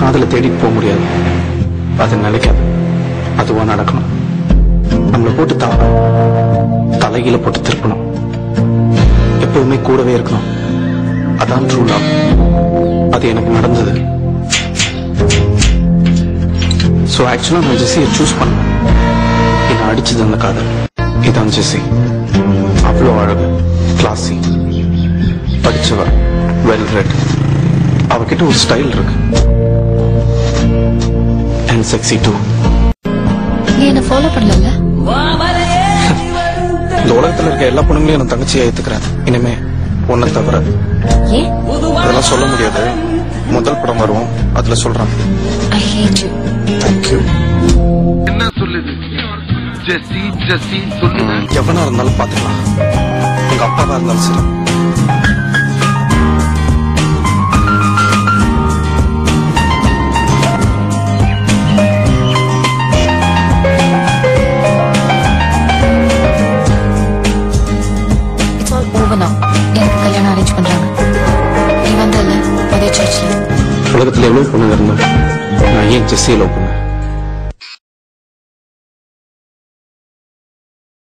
காதலை தேடிட்டு போக முடியாது. அது நிலைக்காது. அதுவா நடக்கணும். நம்மளை போட்டு தலையில போட்டு திருப்பணும். எப்பவுமே கூடவே இருக்கணும். அதான் ட்ரூ லவ். அது எனக்கு நடந்தது. ஸோ ஆக்சுவலா நான் ஜெஸ்ஸியை சூஸ் பண்ணேன். என்னை அடிச்சது அந்த காதல். இதான் ஜெஸ்ஸி. அவ்வளோ அழகு, கிளாசி, படிச்சவ, வெல் ரெட். அவகிட்ட ஒரு ஸ்டைல் இருக்கு. And sexy too. நீ என்ன ஃபாலோ பண்ணல? இந்த உலகத்துல இருக்க எல்லா பொண்ணுங்களையும் நான் தங்கச்சியா ஏத்துக்கிறேன். இனிமே ஒன்ன தவிர. ஏன்? அதெல்லாம் சொல்ல முடியாது. முதல் படம் வருவோம், அதுல சொல்றேன். I hate you. Thank you. என்ன சொல்லுது? ஜெஸ்ஸி ஜெஸ்ஸி சொல்லுங்க. எவனா இருந்தாலும் பாத்துக்கலாம். உங்க அப்பாவா இருந்தாலும் சரி. It's all over now. எனக்கு கல்யாணம் அரேஞ்ச் பண்றாங்க. நீ வந்தல அதே சர்ச்ல. உலகத்துல எவ்வளவு பொண்ணுங்க இருந்தோம். நான் ஏன் ஜெஸ்ஸியை லவ் பண்ணேன்?